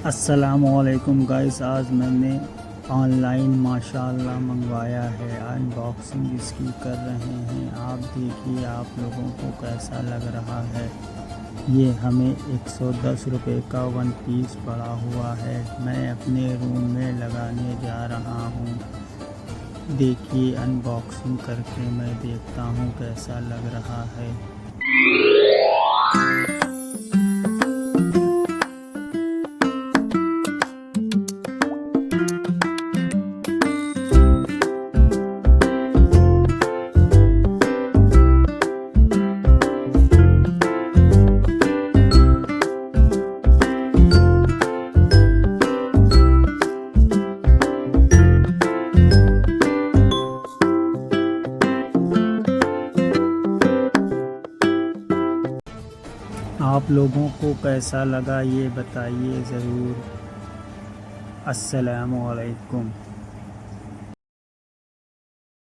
अस्सलामुअलैकुम गाइस, आज मैंने ऑनलाइन माशाल्लाह मंगवाया है। अनबॉक्सिंग इसकी कर रहे हैं। आप देखिए आप लोगों को कैसा लग रहा है। ये हमें 110 रुपये का वन पीस पड़ा हुआ है। मैं अपने रूम में लगाने जा रहा हूँ। देखिए अनबॉक्सिंग करके मैं देखता हूँ कैसा लग रहा है। आप लोगों को कैसा लगा ये बताइए ज़रूर। अस्सलामु अलैकुम।